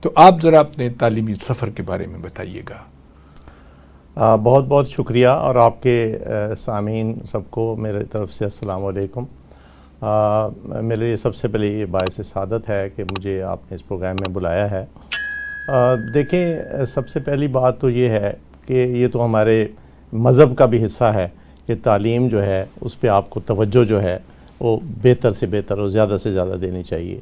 تو آپ ذرا اپنے تعلیمی سفر کے بارے میں بتائیے گا۔ بہت بہت شکریہ، اور آپ کے سامعین سب کو میرے طرف سے السلام علیکم۔ میرے لیے سب سے پہلے یہ باعث سعادت ہے کہ مجھے آپ نے اس پروگرام میں بلایا ہے۔ دیکھیں، سب سے پہلی بات تو یہ ہے کہ یہ تو ہمارے مذہب کا بھی حصہ ہے کہ تعلیم جو ہے اس پہ آپ کو توجہ جو ہے وہ بہتر سے بہتر اور زیادہ سے زیادہ دینی چاہیے،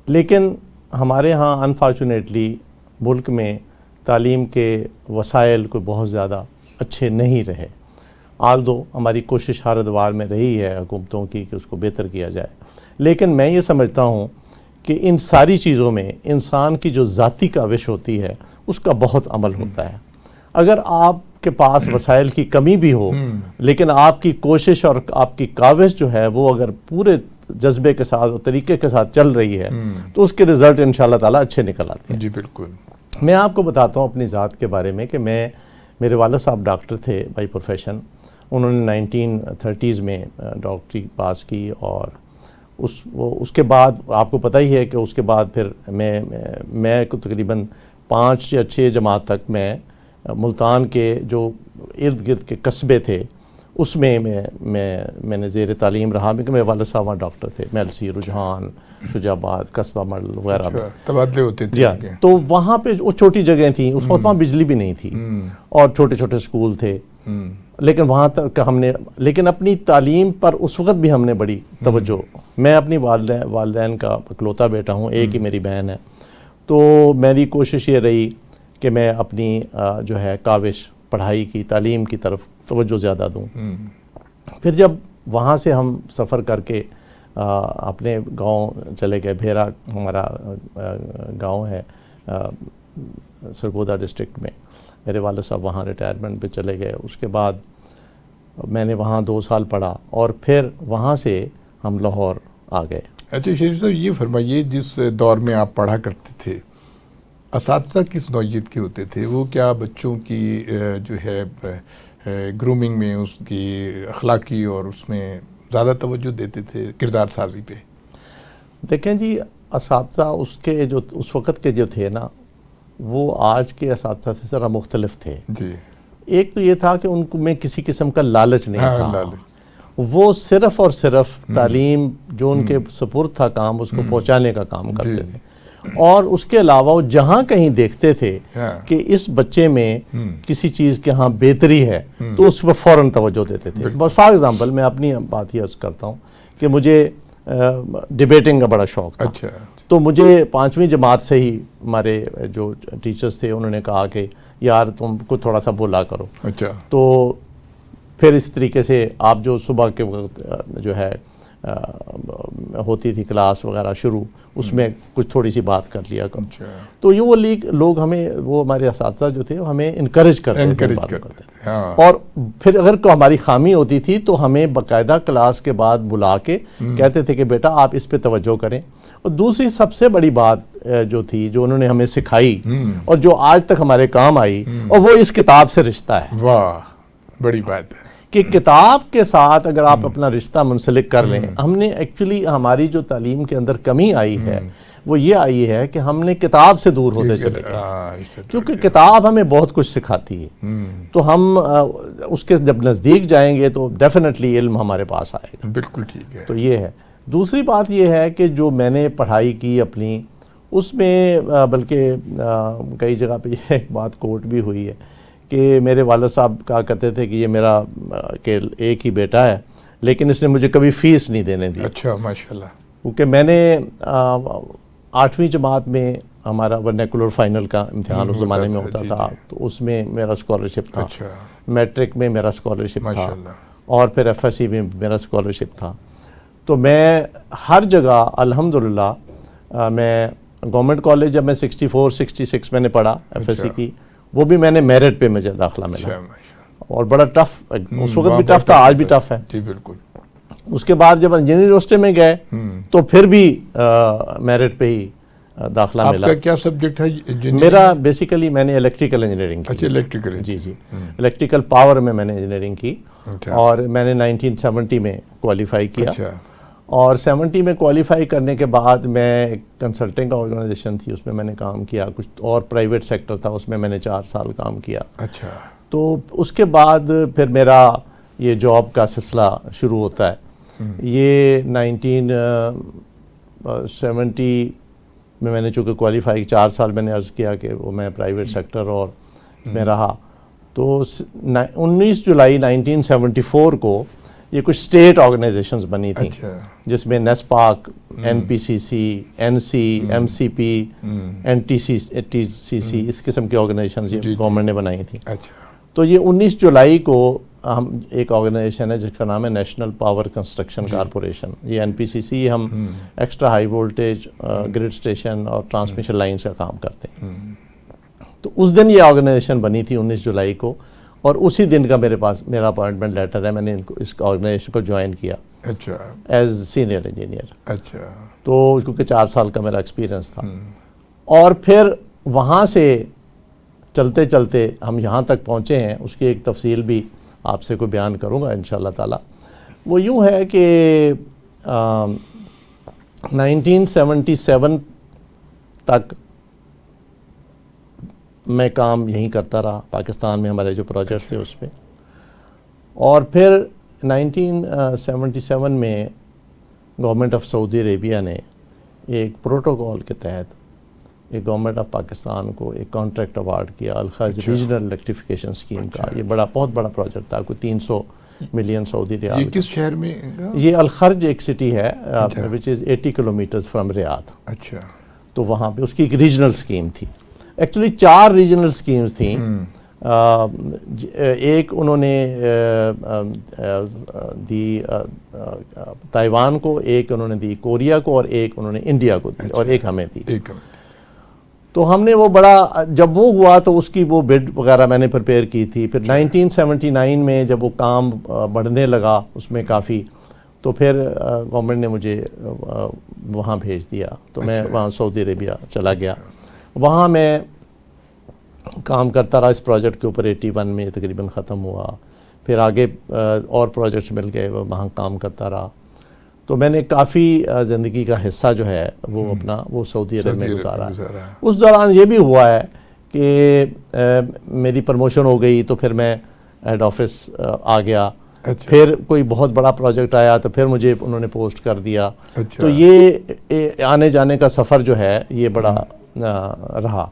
لیکن ہمارے ہاں انفارچونیٹلی ملک میں تعلیم کے وسائل کوئی بہت زیادہ اچھے نہیں رہے۔ آلدو ہماری کوشش ہر ادوار میں رہی ہے حکومتوں کی کہ اس کو بہتر کیا جائے، لیکن میں یہ سمجھتا ہوں کہ ان ساری چیزوں میں انسان کی جو ذاتی کاوش ہوتی ہے اس کا بہت عمل ہوتا ہے۔ اگر آپ کے پاس وسائل کی کمی بھی ہو لیکن آپ کی کوشش اور آپ کی کاوش جو ہے وہ اگر پورے جذبے کے ساتھ اور طریقے کے ساتھ چل رہی ہے تو اس کے رزلٹ انشاءاللہ تعالیٰ اچھے نکل آتے ہیں۔ جی بالکل۔ میں آپ کو بتاتا ہوں اپنی ذات کے بارے میں کہ میرے والد صاحب ڈاکٹر تھے بائی پروفیشن۔ انہوں نے 1930s میں ڈاکٹری پاس کی، اور اس کے بعد آپ کو پتہ ہی ہے کہ اس کے بعد پھر میں تقریباً 5 یا 6 جماعت تک میں ملتان کے جو ارد گرد کے قصبے تھے اس میں نے زیر تعلیم رہا، کیونکہ میرے والد صاحب وہاں ڈاکٹر تھے۔ میلسی، رجحان، شجاع آباد، قصبہ مڈل وغیرہ میں تبادلے ہوتے تھے۔ تو وہاں پہ وہ چھوٹی جگہیں تھیں، اس وقت وہاں بجلی بھی نہیں تھی اور چھوٹے چھوٹے اسکول تھے، لیکن وہاں تک لیکن اپنی تعلیم پر اس وقت بھی ہم نے بڑی توجہ۔ میں اپنی والدین کا اکلوتا بیٹا ہوں، ایک ہی میری بہن ہے، تو میری کوشش یہ رہی کہ میں اپنی جو ہے کاوش پڑھائی کی، تعلیم کی طرف توجہ زیادہ دوں۔ پھر جب وہاں سے ہم سفر کر کے اپنے گاؤں چلے گئے، بھیرا ہمارا گاؤں ہے سرگودا ڈسٹرکٹ میں، میرے والد صاحب وہاں ریٹائرمنٹ پہ چلے گئے۔ اس کے بعد میں نے وہاں 2 سال پڑھا اور پھر وہاں سے ہم لاہور آ گئے۔ اچھا شریف صاحب، یہ فرمائیے جس دور میں آپ پڑھا کرتے تھے اساتذہ کس نوعیت کے ہوتے تھے؟ وہ کیا بچوں کی جو ہے گرومنگ میں اس کی اخلاقی اور اس میں زیادہ توجہ دیتے تھے، کردار سازی پہ؟ دیکھیں جی، اساتذہ اس وقت کے جو تھے نا، وہ آج کے اساتذہ سے ذرا مختلف تھے۔ جی، ایک تو یہ تھا کہ ان کو میں کسی قسم کا لالچ نہیں تھا، وہ صرف اور صرف تعلیم جو ان کے سپرد تھا کام، اس کو پہنچانے کا کام کرتے تھے، اور اس کے علاوہ وہ جہاں کہیں دیکھتے تھے کہ اس بچے میں کسی چیز کے ہاں بہتری ہے تو اس پر فوراً توجہ دیتے تھے۔ فار ایگزامپل میں اپنی بات ہی عرض کرتا ہوں کہ مجھے ڈیبیٹنگ کا بڑا شوق تھا، تو مجھے 5ویں جماعت سے ہی ہمارے جو ٹیچرز تھے انہوں نے کہا کہ یار تم کو تھوڑا سا بولا کرو۔ تو پھر اس طریقے سے آپ جو صبح کے وقت جو ہے ہوتی تھی کلاس وغیرہ شروع، اس میں کچھ تھوڑی سی بات کر لیا کرو۔ تو یہ وہ لوگ ہمیں، وہ ہمارے اساتذہ جو تھے ہمیں انکریج کرتے تھے، اور پھر اگر کوئی ہماری خامی ہوتی تھی تو ہمیں باقاعدہ کلاس کے بعد بلا کے کہتے تھے کہ بیٹا آپ اس پہ توجہ کریں۔ اور دوسری سب سے بڑی بات جو تھی، جو انہوں نے ہمیں سکھائی اور جو آج تک ہمارے کام آئی، اور وہ اس کتاب سے رشتہ ہے۔ واہ، بڑی بات ہے کہ کتاب کے ساتھ اگر آپ اپنا رشتہ منسلک کر لیں۔ ہم نے ایکچولی ہماری جو تعلیم کے اندر کمی آئی ہے وہ یہ آئی ہے کہ ہم نے کتاب سے دور ہوتے چلے گئے، کیونکہ کتاب ہمیں بہت کچھ سکھاتی ہے، تو ہم اس کے جب نزدیک جائیں گے تو ڈیفینیٹلی علم ہمارے پاس آئے گا۔ بالکل ٹھیک ہے۔ تو یہ ہے۔ دوسری بات یہ ہے کہ جو میں نے پڑھائی کی اپنی، اس میں بلکہ کئی جگہ پہ یہ ایک بات کوٹ بھی ہوئی ہے کہ میرے والد صاحب کہا کرتے تھے کہ یہ میرا کہ ایک ہی بیٹا ہے لیکن اس نے مجھے کبھی فیس نہیں دینے دی۔ اچھا، ماشاءاللہ۔ کیونکہ میں نے 8ویں جماعت میں ہمارا ورنیکولر فائنل کا امتحان اس زمانے میں ہوتا تھا، تو اس میں میرا اسکالرشپ تھا، میٹرک میں میرا اسکالرشپ تھا، اور پھر ایف ایس سی میں میرا اسکالرشپ تھا۔ تو میں ہر جگہ الحمدللہ، میں گورنمنٹ کالج جب میں 66 میں نے پڑھا ایف ایس سی کی، وہ بھی میں نے میرٹ پہ مجھے داخلہ ملا، اور بڑا ٹف، اس وقت بھی ٹف تھا، آج بھی ٹف ہے۔ جی بالکل۔ اس کے بعد جب انجینئرنگ یونیورسٹی میں گئے تو پھر بھی میرٹ پہ ہی داخلہ ملا۔ آپ کا کیا سبجیکٹ ہے؟ میرا بیسیکلی میں نے الیکٹریکل انجینئرنگ کی۔ اچھا، الیکٹریکل۔ جی جی، الیکٹریکل پاور میں نے انجینئرنگ کی، اور میں نے 1970 میں کوالیفائی کیا، اور 70 میں کوالیفائی کرنے کے بعد میں ایک کنسلٹنگ آرگنائزیشن تھی اس میں میں نے کام کیا, کچھ اور پرائیویٹ سیکٹر تھا اس میں میں نے 4 سال کام کیا. اچھا. تو اس کے بعد پھر میرا یہ جاب کا سلسلہ شروع ہوتا ہے. یہ 1970 میں نے چونکہ کوالیفائی 4 سال میں نے عرض کیا کہ وہ میں پرائیویٹ سیکٹر اور میں رہا. تو 19 جولائی 1974 کو یہ کچھ اسٹیٹ آرگنائزیشنز بنی تھیں جس میں نیسپاک, این پی سی سی, این سی, ایم سی پی, این ٹی سی سی, اس قسم کی آرگنائزیشنز گورنمنٹ نے بنائی تھیں. تو یہ 19 جولائی کو ہم ایک آرگنائزیشن ہے جس کا نام ہے نیشنل پاور کنسٹرکشن کارپوریشن. یہ این پی سی سی ہم extra high voltage grid station اور ٹرانسمیشن لائنز کا کام کرتے ہیں. تو اس دن یہ آرگنائزیشن بنی تھی 19 جولائی کو, اور اسی دن کا میرا اپوائنٹمنٹ لیٹر ہے. میں نے اس آرگنائزیشن کو جوائن کیا ایز سینئر انجینئر. اچھا. تو کیونکہ 4 سال کا میرا ایکسپیرینس تھا. اور پھر وہاں سے چلتے چلتے ہم یہاں تک پہنچے ہیں, اس کی ایک تفصیل بھی آپ سے کوئی بیان کروں گا انشاءاللہ تعالی. وہ یوں ہے کہ 1977 تک میں کام یہیں کرتا رہا پاکستان میں, ہمارے جو پروجیکٹس تھے اس پہ. اور پھر 1977 میں گورنمنٹ آف سعودی عربیہ نے ایک پروٹوکول کے تحت ایک گورنمنٹ آف پاکستان کو ایک کانٹریکٹ اوارڈ کیا الخرج ریجنل الیکٹریفیکیشن اسکیم کا. یہ بہت بڑا پروجیکٹ تھا, کوئی 300 ملین سعودی ریال. یہ کس شہر میں؟ یہ الخرج ایک سٹی ہے وچ از 80 کلومیٹرز فرام ریاض. اچھا. تو وہاں پہ اس کی ایک ریجنل اسکیم تھی. ایکچولی 4 ریجنل اسکیمز تھیں. ایک انہوں نے دی تائیوان کو, ایک انہوں نے دی کوریا کو, اور ایک انہوں نے انڈیا کو دی, اور ایک ہمیں دی. تو ہم نے وہ بڑا, جب وہ ہوا تو اس کی وہ بڈ وغیرہ میں نے پریپیئر کی تھی. پھر 1979 میں جب وہ کام بڑھنے لگا اس میں کافی, تو پھر گورنمنٹ نے مجھے وہاں بھیج دیا. تو میں وہاں سعودی عربیہ چلا گیا. وہاں میں کام کرتا رہا اس پروجیکٹ کے اوپر. 81 میں تقریباً ختم ہوا. پھر آگے اور پروجیکٹس مل گئے, وہاں کام کرتا رہا. تو میں نے کافی زندگی کا حصہ جو ہے وہ اپنا وہ سعودی عرب میں گزارا. اس دوران یہ بھی ہوا ہے کہ میری پروموشن ہو گئی تو پھر میں ہیڈ آفس آ گیا. پھر کوئی بہت بڑا پروجیکٹ آیا تو پھر مجھے انہوں نے پوسٹ کر دیا. تو یہ آنے جانے کا سفر جو ہے یہ بڑا رہا.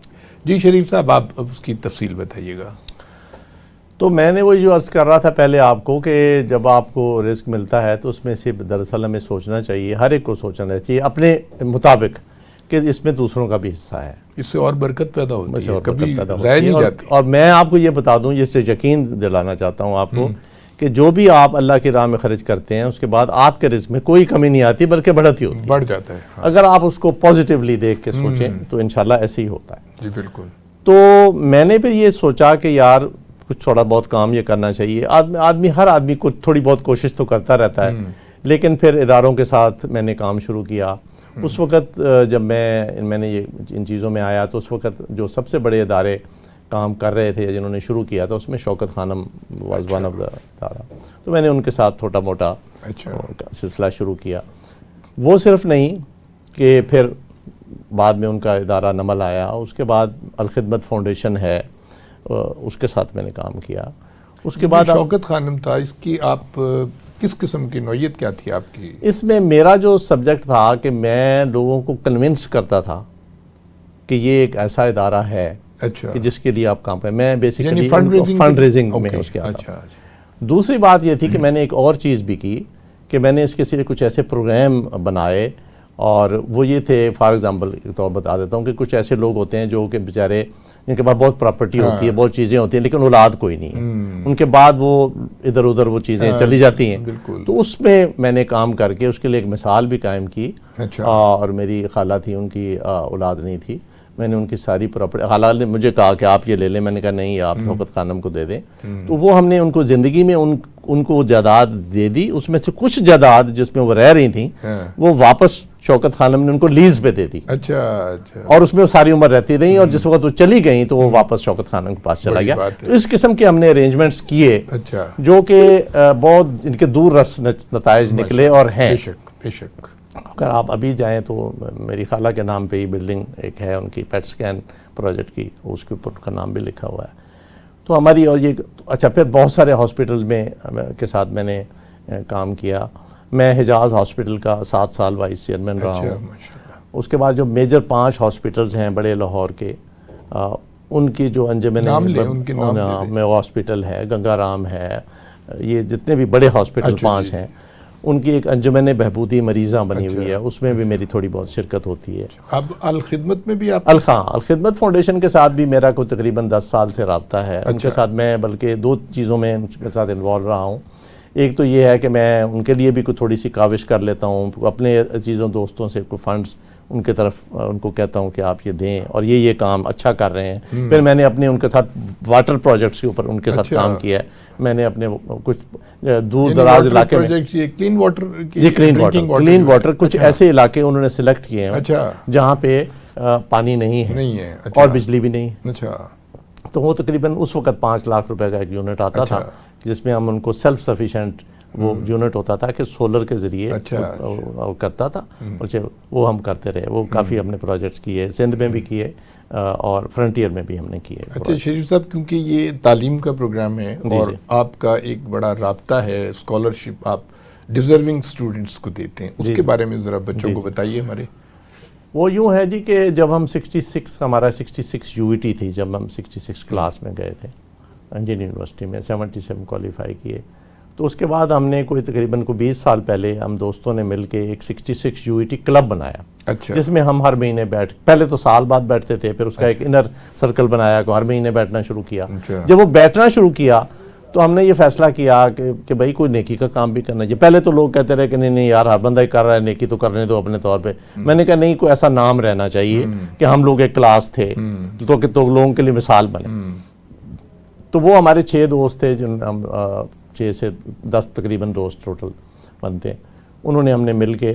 جی شریف صاحب, آپ اس کی تفصیل بتائیے گا. تو میں نے وہی جو عرض کر رہا تھا پہلے آپ کو کہ جب آپ کو رزق ملتا ہے تو اس میں سے دراصل ہمیں سوچنا چاہیے, ہر ایک کو سوچنا چاہیے اپنے مطابق کہ اس میں دوسروں کا بھی حصہ ہے. اس سے اور برکت پیدا ہوتی ہے, کبھی ضائع نہیں جاتی. اور میں آپ کو یہ بتا دوں, جس سے یقین دلانا چاہتا ہوں آپ کو, کہ جو بھی آپ اللہ کی راہ میں خرچ کرتے ہیں اس کے بعد آپ کے رزق میں کوئی کمی نہیں آتی بلکہ بڑھتی ہوتی ہے, بڑھ جاتا ہے. اگر آپ اس کو پازیٹیولی دیکھ کے سوچیں تو انشاءاللہ ایسے ہی ہوتا ہے. جی بالکل. تو میں نے پھر یہ سوچا کہ یار کچھ تھوڑا بہت کام یہ کرنا چاہیے. ہر آدمی کو تھوڑی بہت کوشش تو کرتا رہتا ہے, لیکن پھر اداروں کے ساتھ میں نے کام شروع کیا. اس وقت جب میں نے ان چیزوں میں آیا تو اس وقت جو سب سے بڑے ادارے کام کر رہے تھے جنہوں نے شروع کیا تھا اس میں شوکت خانم واز ون آف دا ادارہ. تو میں نے ان کے ساتھ چھوٹا موٹا سلسلہ شروع کیا. وہ صرف نہیں کہ پھر بعد میں ان کا ادارہ نمل آیا, اس کے بعد الخدمت فاؤنڈیشن ہے, اس کے ساتھ میں نے کام کیا. اس کے بعد شوکت خانم تھا, اس کی آپ کس قسم کی نوعیت کیا تھی آپ کی؟ اس میں میرا جو سبجیکٹ تھا کہ میں لوگوں کو کنونس کرتا تھا کہ یہ ایک ایسا ادارہ ہے کہ جس کے لیے آپ کام کریں. میں بیسیکلی فنڈ ریزنگ میں اس کے آتا. دوسری بات یہ تھی کہ میں نے ایک اور چیز بھی کی کہ میں نے اس کے لیے کچھ ایسے پروگرام بنائے, اور وہ یہ تھے, فار ایگزامپل کے طور بتا دیتا ہوں کہ کچھ ایسے لوگ ہوتے ہیں جو کہ بیچارے جن کے پاس بہت پراپرٹی ہوتی ہے, بہت چیزیں ہوتی ہیں, لیکن اولاد کوئی نہیں ہے. ان کے بعد وہ ادھر ادھر وہ چیزیں چلی جاتی ہیں. تو اس میں نے کام کر کے اس کے لیے ایک مثال بھی قائم کی. اور میری خالہ تھی, ان کی اولاد نہیں تھی. میں نے ان کی ساری پراپرٹی, خالہ نے مجھے کہا کہ آپ یہ لے لیں. میں نے کہا نہیں, آپ شوکت خانم کو دے دیں. تو وہ ہم نے ان کو زندگی میں ان کو جائیداد دے دی. اس میں سے کچھ جائیداد جس میں وہ رہ رہی تھیں وہ واپس شوکت خانم نے ان کو لیز پہ دے دی. اور اس میں وہ ساری عمر رہتی رہیں, اور جس وقت وہ چلی گئیں تو وہ واپس شوکت خانم کے پاس چلا گیا. تو اس قسم کے ہم نے ارینجمنٹس کیے جو کہ بہت ان کے دور رس نتائج نکلے اور ہیں. بے شک. اگر آپ ابھی جائیں تو میری خالہ کے نام پہ ہی بلڈنگ ایک ہے ان کی پیٹ سکین پروجیکٹ کی, اس کے اوپر کا نام بھی لکھا ہوا ہے. تو ہماری اور یہ اچھا پھر بہت سارے ہاسپٹل میں کے ساتھ میں نے کام کیا. میں حجاز ہاسپٹل کا 7 سال وائس چیئرمین رہا ہوں. اس کے بعد جو میجر 5 ہاسپٹلز ہیں بڑے لاہور کے, ان کی جو انجمن میں ہاسپٹل ہے, گنگا رام ہے, یہ جتنے بھی بڑے ہاسپٹل 5 ہیں ان کی ایک انجمن بہبودی مریضاں بنی ہوئی ہے, اس میں بھی میری تھوڑی بہت شرکت ہوتی ہے. اب الخدمت میں بھی آپ الخدمت فاؤنڈیشن کے ساتھ بھی میرا کوئی تقریباً 10 سال سے رابطہ ہے. ان کے ساتھ میں بلکہ 2 چیزوں میں ان کے ساتھ انوالو رہا ہوں. ایک تو یہ ہے کہ میں ان کے لیے بھی کوئی تھوڑی سی کاوش کر لیتا ہوں, اپنے عزیزوں دوستوں سے کوئی فنڈز ان کے طرف ان کو کہتا ہوں کہ آپ یہ دیں, اور یہ کام اچھا کر رہے ہیں. پھر میں نے اپنے ان کے ساتھ واٹر پروجیکٹس کے اوپر ان کے ساتھ کام کیا ہے. میں نے اپنے کچھ دور دراز علاقے میں کلین واٹر کچھ ایسے علاقے انہوں نے سلیکٹ کیے ہیں جہاں پہ پانی نہیں ہے اور بجلی بھی نہیں. تو وہ تقریباً اس وقت 5 لاکھ روپے کا ایک یونٹ آتا تھا, جس میں ہم ان کو سیلف سفیشینٹ وہ یونٹ ہوتا تھا کہ سولر کے ذریعے کرتا تھا. وہ ہم کرتے رہے, وہ کافی ہم نے پروجیکٹس کیے, سندھ میں بھی کیے اور فرنٹیئر میں بھی ہم نے کیے. اچھا شریف صاحب, کیونکہ یہ تعلیم کا پروگرام ہے اور آپ کا ایک بڑا رابطہ ہے, اسکالرشپ آپ ڈیزرونگ اسٹوڈنٹس کو دیتے ہیں, اس کے بارے میں ذرا بچوں کو بتائیے ہمارے. وہ یوں ہے جی کہ جب ہم 66 ہمارا 66 UET تھی, جب ہم 66 کلاس میں گئے تھے انجین یونیورسٹی میں, 77 کوالیفائی کیے, تو اس کے بعد ہم نے کوئی تقریباً 20 سال پہلے ہم دوستوں نے مل کے ایک 66 UET کلب بنایا, جس میں ہم ہر مہینے پہلے تو سال بعد بیٹھتے تھے, پھر اس کا ایک انر سرکل بنایا کہ ہر مہینے بیٹھنا شروع کیا. جب وہ بیٹھنا شروع کیا تو ہم نے یہ فیصلہ کیا کہ بھائی کوئی نیکی کا کام بھی کرنا چاہیے. پہلے تو لوگ کہتے رہے کہ نہیں یار ہر بندہ ہی کر رہا ہے, نیکی تو کرنے دو اپنے طور پہ. میں نے کہا نہیں, کوئی ایسا نام رہنا چاہیے کہ ہم لوگ ایک کلاس تھے تو کہ لوگوں کے لیے مثال بنے. تو وہ ہمارے 6 دوست تھے, جن ہم 6 سے 10 تقریباً دوست ٹوٹل بنتے ہیں. انہوں نے ہم نے مل کے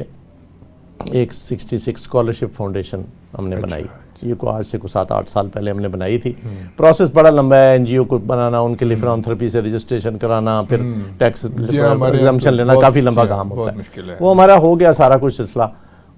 ایک 66 اسکالرشپ فاؤنڈیشن ہم نے بنائی. یہ کو آج سے 7-8 سال پہلے ہم نے بنائی تھی. پروسیس بڑا لمبا ہے, NGO کو بنانا, ان کے لیے فلانتھرپی سے رجسٹریشن کرانا, پھر ٹیکس ایگزمپشن لینا, کافی لمبا کام ہوتا ہے. وہ ہمارا ہو گیا سارا کچھ سلسلہ.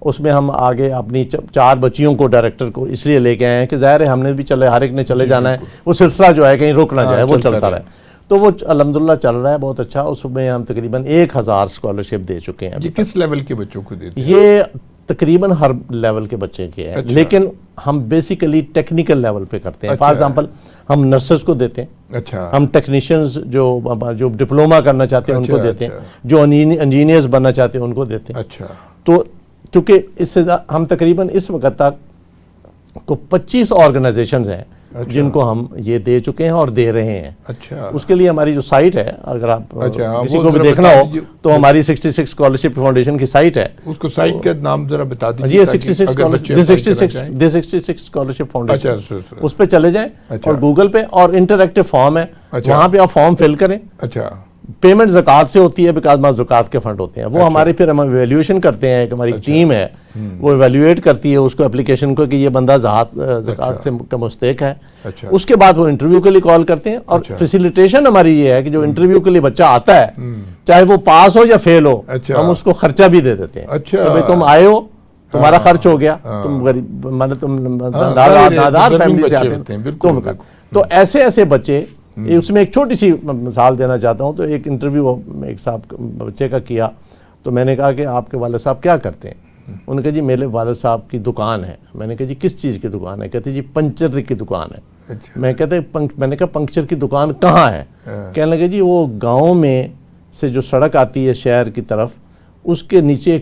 اس میں ہم آگے اپنی 4 بچیوں کو ڈائریکٹر کو اس لیے لے کے آئے ہیں کہ ظاہر ہے ہم نے بھی ہر ایک نے چلے جانا ہے, وہ سلسلہ جو ہے کہیں رک نہ جائے, وہ چلتا رہے. تو وہ الحمدللہ چل رہا ہے بہت اچھا. اس میں ہم تقریباً 1000 اسکالرشپ دے چکے ہیں. یہ کس لیول کے بچوں کو دیتے ہیں؟ یہ تقریباً ہر لیول کے بچے کے ہیں, لیکن ہم بیسیکلی ٹیکنیکل لیول پہ کرتے ہیں. فار ایگزامپل ہم نرسز کو دیتے ہیں, ہم ٹیکنیشینز جو ڈپلوما کرنا چاہتے ہیں ان کو دیتے ہیں, جو انجینئرز بننا چاہتے ہیں ان کو دیتے ہیں. تو چونکہ اس سے ہم تقریباً اس وقت تک کو 25 آرگنائزیشنز ہیں جن کو ہم یہ دے چکے ہیں اور دے رہے ہیں. اس کے لیے ہماری جو سائٹ ہے, اگر آپ کسی کو بھی دیکھنا ہو تو ہماری 66 اسکالرشپ فاؤنڈیشن کی سائٹ ہے. اس کو سائٹ کا نام ذرا بتا دیجیے. یہ 66 اسکالرشپ فاؤنڈیشن, اس پہ چلے جائیں اور گوگل پہ, اور انٹریکٹیو فارم ہے, وہاں پہ آپ فارم فل کریں. پیمنٹ زکوٰۃ سے ہوتی ہے, بیکاز زکوٰۃ کے فنڈ ہوتے ہیں. وہ ہمارے پھر ہم ایویلیوشن کرتے ہیں, ایک ہماری ٹیم ہے وہ ایویلیویٹ کرتی ہے اس کو اپلیکیشن کو کہ یہ بندہ زکوٰۃ سے کا مستحق ہے. اس کے بعد وہ انٹرویو کے لیے کال کرتے ہیں, اور فیسیلیٹیشن ہماری یہ ہے کہ جو انٹرویو کے لیے بچہ آتا ہے, چاہے وہ پاس ہو یا فیل ہو, ہم اس کو خرچہ بھی دے دیتے ہیں کہ بھائی تم آئے ہو, تمہارا خرچ ہو گیا, تم غریب تم نادار فیملی سے آتے ہیں. تو ایسے بچے, اس میں ایک چھوٹی سی مثال دینا چاہتا ہوں. تو ایک انٹرویو ایک صاحب بچے کا کیا, تو میں نے کہا کہ آپ کے والد صاحب کیا کرتے ہیں؟ انہوں نے کہا جی میرے والد صاحب کی دکان ہے. میں نے کہا جی کس چیز کی دکان ہے؟ کہتے جی پنچر کی دکان ہے. میں نے کہا پنکچر کی دکان کہاں ہے؟ کہنے لگے جی وہ گاؤں میں سے جو سڑک آتی ہے شہر کی طرف, اس کے نیچے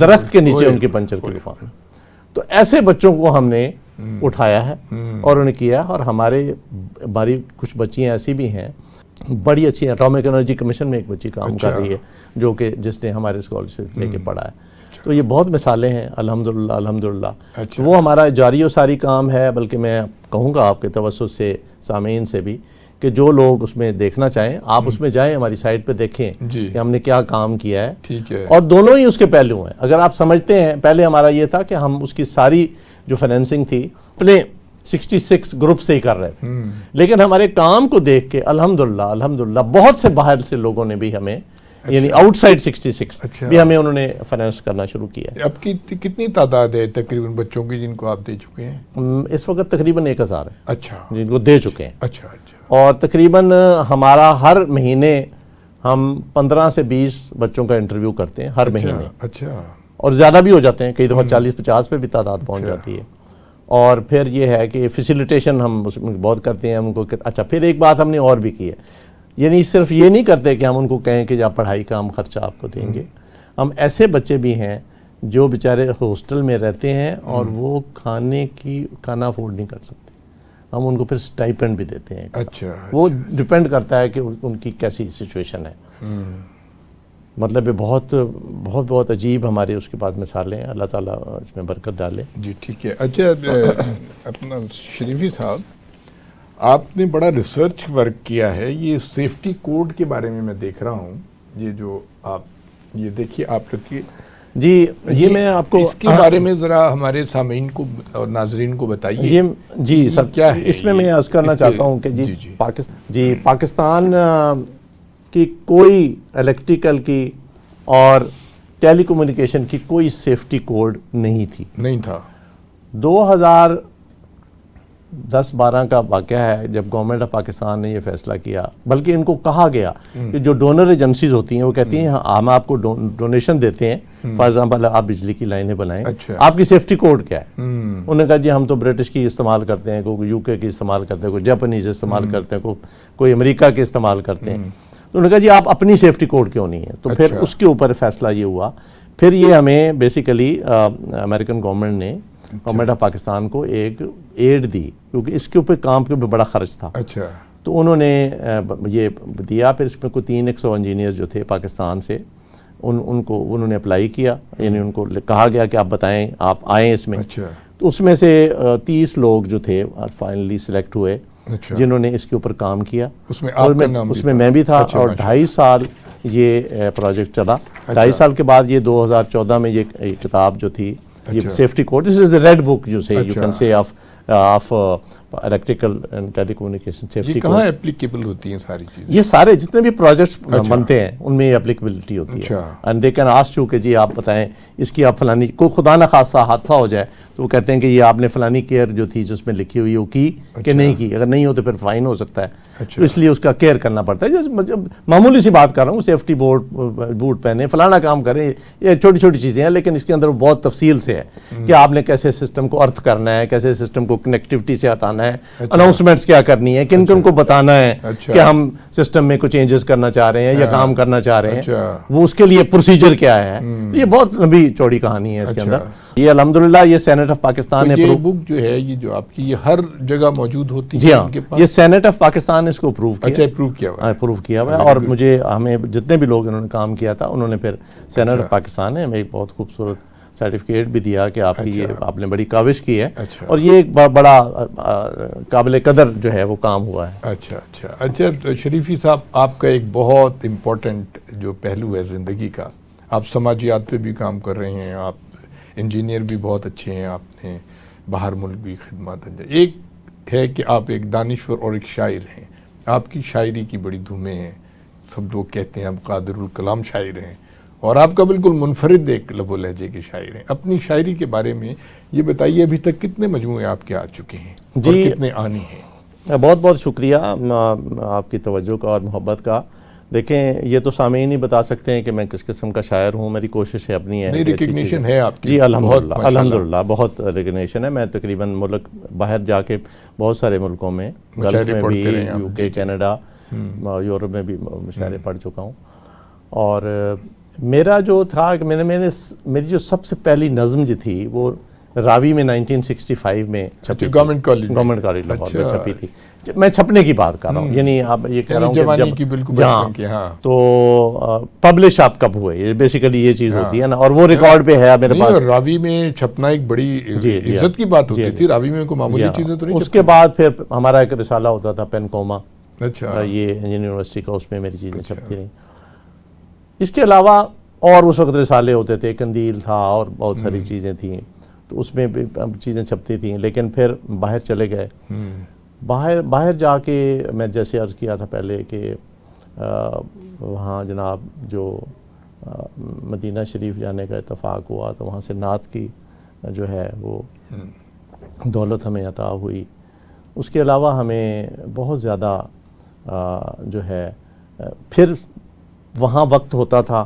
درخت کے نیچے ان کی پنچر کی دکان. تو ایسے بچوں کو ہم نے اٹھایا ہے اور انہیں کیا. اور ہماری کچھ بچیاں ایسی بھی ہیں بڑی اچھی, اٹامک انرجی کمیشن میں ایک بچی کام کر رہی ہے جو کہ جس نے ہمارے اسکالرشپ لے کے پڑھا ہے. تو یہ بہت مثالیں ہیں الحمدللہ. وہ ہمارا جاری و ساری کام ہے. بلکہ میں کہوں گا آپ کے توسط سے, سامعین سے بھی, کہ جو لوگ اس میں دیکھنا چاہیں آپ اس میں جائیں, ہماری سائٹ پہ دیکھیں کہ ہم نے کیا کام کیا ہے. اور دونوں ہی اس کے پہلو ہیں. اگر آپ سمجھتے ہیں, پہلے ہمارا یہ تھا کہ ہم اس کی ساری جو فائنینسنگ تھی اپنے 66 گروپ سے ہی کر رہے تھے, لیکن ہمارے کام کو دیکھ کے الحمدللہ بہت سے باہر سے لوگوں نے بھی ہمیں یعنی آؤٹ سائڈ 66 بھی ہمیں انہوں نے فائنانس کرنا شروع کیا ہے. اب کی کتنی تعداد ہے تقریباً بچوں کی جن کو آپ دے چکے ہیں؟ اس وقت تقریباً 1000 ہے اچھا جن کو دے چکے ہیں. اچھا اچھا. اور تقریباً ہمارا ہر مہینے ہم 15 سے 20 بچوں کا انٹرویو کرتے ہیں ہر مہینے. اچھا. اور زیادہ بھی ہو جاتے ہیں, کئی دفعہ 40-50 پہ بھی تعداد پہنچ جاتی ہے. اور پھر یہ ہے کہ فیسیلیٹیشن ہم اس میں بہت کرتے ہیں ہم کو. اچھا, پھر ایک بات ہم نے اور بھی کی ہے, یعنی صرف یہ نہیں کرتے کہ ہم ان کو کہیں کہ آپ پڑھائی کا ہم خرچہ آپ کو دیں گے. ہم ایسے بچے بھی ہیں جو بیچارے ہاسٹل میں رہتے ہیں اور وہ کھانا افورڈ نہیں کر سکتے, ہم ان کو پھر سٹائپنڈ بھی دیتے ہیں. اچھا. وہ ڈپینڈ کرتا ہے کہ ان کی کیسی سچویشن ہے. مطلب یہ بہت بہت بہت عجیب ہمارے اس کے بعد مثالیں ہیں. اللہ تعالیٰ اس میں برکت ڈالے. جی ٹھیک ہے. اچھا اپنا شریفی صاحب, آپ نے بڑا ریسرچ ورک کیا ہے یہ سیفٹی کوڈ کے بارے میں دیکھ رہا ہوں. یہ جو آپ یہ دیکھیے آپ رکھیے. جی یہ میں آپ کو اس کے بارے میں ذرا ہمارے سامعین کو اور ناظرین کو بتائیے. یہ جی سر کیا ہے اس میں میں عرض کرنا چاہتا ہوں کہ جی پاکستان کی کوئی الیکٹریکل کی اور ٹیلی کمیونیکیشن کی کوئی سیفٹی کوڈ نہیں تھا. 2010-12 کا واقعہ ہے جب گورنمنٹ آف پاکستان نے یہ فیصلہ کیا, بلکہ ان کو کہا گیا کہ جو ڈونر ایجنسیز ہوتی ہیں وہ کہتی ہیں ہم آپ کو ڈونیشن دیتے ہیں, فار ایگزامپل آپ بجلی کی لائنیں بنائیں, آپ کی سیفٹی کوڈ کیا ہے؟ انہوں نے کہا جی ہم تو برٹش کی استعمال کرتے ہیں, کوئی یو کے کی استعمال کرتے ہیں, کوئی جاپنیز استعمال کرتے ہیں, کوئی امریکہ کے استعمال کرتے ہیں. تو انہوں نے کہا جی آپ اپنی سیفٹی کوڈ کیوں نہیں ہے؟ تو پھر اس کے اوپر فیصلہ یہ ہوا. پھر یہ ہمیں بیسیکلی امریکن گورنمنٹ نے گورنمنٹ آف پاکستان کو ایک ایڈ دی, کیونکہ اس کے اوپر کام کے اوپر بڑا خرچ تھا. تو انہوں نے یہ دیا. پھر اس میں کوئی 300 انجینئر جو تھے پاکستان سے ان کو انہوں نے اپلائی کیا, یعنی ان کو کہا گیا کہ آپ بتائیں آپ آئیں اس میں. تو اس میں سے 30 لوگ جو تھے فائنلی سلیکٹ ہوئے جنہوں نے اس کے اوپر کام کیا. اس میں میں بھی تھا. اور 2.5 سال یہ پروجیکٹ چلا. 2.5 سال کے بعد یہ 2014 میں یہ کتاب جو تھی یہ safety code, this is the red book you can say of electrical and telecommunication safety. یہ کہاں اپلیکیبل ہوتی ہیں ساری چیزیں؟ یہ سارے جتنے بھی پروجیکٹس بنتے ہیں ان میں یہ اپلیکیبلٹی ہوتی ہے. And they can ask you کہ جی آپ بتائیں اس کی آپ فلانی, کوئی خدا نہ خاصا حادثہ ہو جائے تو وہ کہتے ہیں کہ یہ آپ نے فلانی کیئر جو تھی جس میں لکھی ہوئی وہ کی کہ نہیں کی. اگر نہیں ہو تو پھر فائن ہو سکتا ہے. تو اس لیے اس کا کیئر کرنا پڑتا ہے. جیسے معمولی سی بات کر رہا ہوں, سیفٹی بوٹ پہنے, فلانا کام کریں, یہ چھوٹی چھوٹی چیزیں ہیں, لیکن اس کے اندر بہت تفصیل سے ہے کہ آپ نے کیسے سسٹم کو ارتھ کرنا ہے, کیسے سسٹم کو کنیکٹیوٹی سے ہٹانا ہے, اناؤنسمنٹس کیا کرنی ہے, کن کن کو بتانا ہے کہ ہم سسٹم میں کچھ چینجز کرنا چاہ رہے ہیں یا کام کرنا چاہ رہے ہیں, وہ اس کے لیے پروسیجر کیا ہے. یہ بہت لمبی چوڑی کہانی ہے اس کے اندر. یہ الحمدللہ یہ سینٹ آف پاکستان نے یہ بک جو ہے یہ جو آپ کی یہ ہر جگہ موجود ہوتی ہے. جی ہاں, یہ سینٹ آف پاکستان نے اس کو اپروو کیا ہوا ہے. اور مجھے ہمیں جتنے بھی لوگ انہوں نے کام کیا تھا انہوں نے پھر سینٹ آف پاکستان نے ہمیں ایک بہت خوبصورت سرٹیفکیٹ بھی دیا کہ آپ کی یہ آپ نے بڑی کاوش کی ہے, اور یہ ایک بڑا قابل قدر جو ہے وہ کام ہوا ہے. اچھا شریفی صاحب, آپ کا ایک بہت امپورٹنٹ جو پہلو ہے زندگی کا, آپ سماجیات پہ بھی کام کر رہے ہیں, آپ انجینئر بھی بہت اچھے ہیں, آپ نے باہر ملک بھی خدمات انجام. ایک ہے کہ آپ ایک دانشور اور ایک شاعر ہیں. آپ کی شاعری کی بڑی دھومیں ہیں, سب لوگ کہتے ہیں آپ قادر الکلام شاعر ہیں, اور آپ کا بالکل منفرد ایک لب و لہجے کے شاعر ہیں. اپنی شاعری کے بارے میں یہ بتائیے, ابھی تک کتنے مجموعے آپ کے آ چکے ہیں اور کتنے آنے ہیں؟ بہت بہت شکریہ آپ کی توجہ کا اور محبت کا. دیکھیں یہ تو سامعین ہی بتا سکتے ہیں کہ میں کس قسم کا شاعر ہوں. میری کوشش ہے اپنی ہے. ریکگنیشن ہے آپ کی؟ جی الحمدللہ بہت ریکگنیشن ہے. میں تقریباً ملک باہر جا کے بہت سارے ملکوں میں, گلف میں بھی, یو کے, کینیڈا, یورپ میں بھی مشاعرے پڑھ چکا ہوں. اور میرا جو تھا کہ میری جو سب سے پہلی نظم جو تھی وہ راوی میں 1965 میں چھپی, گورنمنٹ کالج لاہور میں چھپی تھی. میں چھپنے کی بات کر رہا ہوں, یعنی آپ یہ کہہ رہا ہوں کہ جب تو پبلش آپ کب ہوئے, یہ بیسیکلی یہ چیز ہوتی ہے نا, اور وہ ریکارڈ پہ ہے میرے پاس. راوی میں چھپنا ایک بڑی عزت کی بات ہوتی تھی. راوی میں کوئی معمولی چیزیں تو نہیں. اس کے بعد پھر ہمارا ایک رسالہ ہوتا تھا پینکوما, یہ انجینئرنگ یونیورسٹی کا, اس میں میری چیزیں چھپتی رہیں. اس کے علاوہ اور اس وقت رسالے ہوتے تھے, قندیل تھا اور بہت ساری چیزیں تھیں, تو اس میں بھی چیزیں چھپتی تھیں. لیکن پھر باہر چلے گئے. باہر جا کے میں جیسے عرض کیا تھا پہلے کہ وہاں جناب جو مدینہ شریف جانے کا اتفاق ہوا تو وہاں سے نعت کی جو ہے وہ دولت ہمیں عطا ہوئی. اس کے علاوہ ہمیں بہت زیادہ جو ہے پھر وہاں وقت ہوتا تھا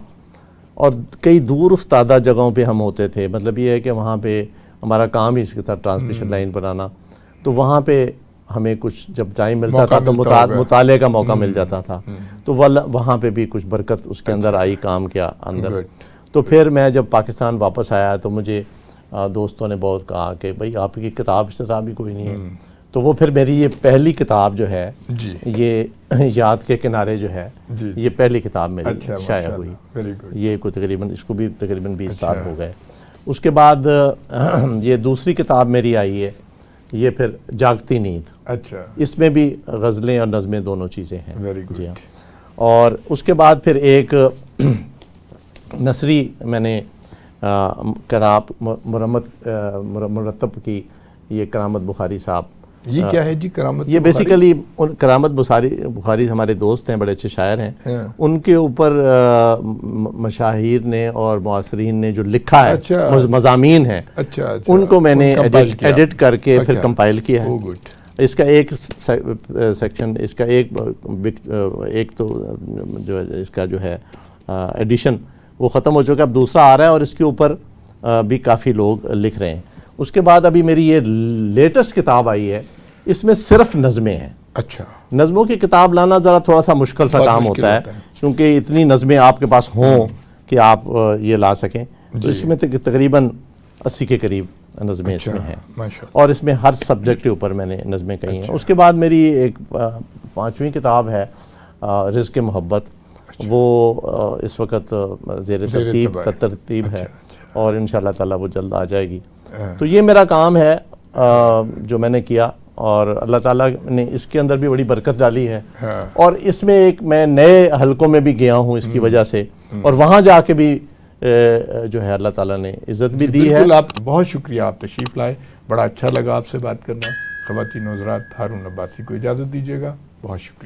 اور کئی دور افتادہ جگہوں پہ ہم ہوتے تھے. مطلب یہ ہے کہ وہاں پہ ہمارا کام ہی اس کے ساتھ ٹرانسمیشن لائن بنانا, تو وہاں پہ ہمیں کچھ جب ٹائم ملتا تھا تو مطالعے کا موقع مل جاتا تھا, تو وہاں پہ بھی کچھ برکت اس کے اندر آئی کام کیا اندر. تو پھر میں جب پاکستان واپس آیا تو مجھے دوستوں نے بہت کہا کہ بھئی آپ کی کتاب اس طرح بھی کوئی نہیں ہے. تو وہ پھر میری یہ پہلی کتاب جو ہے یہ یاد کے کنارے جو ہے یہ پہلی کتاب میری شائع ہوئی. یہ کوئی تقریباً اس کو بھی تقریباً 20 سال ہو گئے. اس کے بعد یہ دوسری کتاب میری آئی ہے, یہ پھر جاگتی نیند. اچھا, اس میں بھی غزلیں اور نظمیں دونوں چیزیں ہیں. جی ہاں. اور اس کے بعد پھر ایک نثری میں نے کتاب مرتب کی, یہ کرامت بخاری صاحب. یہ کیا ہے جی کرامت؟ یہ بیسیکلی کرامت بخاری ہمارے دوست ہیں, بڑے اچھے شاعر ہیں. ان کے اوپر مشاہیر نے اور معاصرین نے جو لکھا ہے مضامین ہیں, ان کو میں نے ایڈٹ کر کے پھر کمپائل کیا ہے. اس کا ایک سیکشن, اس کا ایک تو جو اس کا جو ہے ایڈیشن وہ ختم ہو چکا, اب دوسرا آ رہا ہے اور اس کے اوپر بھی کافی لوگ لکھ رہے ہیں. اس کے بعد ابھی میری یہ لیٹسٹ کتاب آئی ہے, اس میں صرف نظمیں ہیں. اچھا, نظموں کی کتاب لانا ذرا تھوڑا سا مشکل سا کام ہوتا ہے, کیونکہ اتنی نظمیں آپ کے پاس ہوں کہ آپ یہ لا سکیں. تو اس میں تقریباً 80 کے قریب نظمیں اس میں ہیں, اور اس میں ہر سبجیکٹ کے اوپر میں نے نظمیں کہی ہیں. اس کے بعد میری ایک 5ویں کتاب ہے رزق محبت, وہ اس وقت زیر ترتیب ہے اور انشاءاللہ تعالیٰ وہ جلد آ جائے گی. تو یہ میرا کام ہے جو میں نے کیا, اور اللہ تعالیٰ نے اس کے اندر بھی بڑی برکت ڈالی ہے. اور اس میں ایک میں نئے حلقوں میں بھی گیا ہوں اس کی وجہ سے, اور وہاں جا کے بھی جو ہے اللہ تعالیٰ نے عزت بھی دی ہے. آپ بہت شکریہ, آپ تشریف لائے, بڑا اچھا لگا آپ سے بات کرنا. خواتین و حضرات, ہارون عباسی کو اجازت دیجیے گا. بہت شکریہ.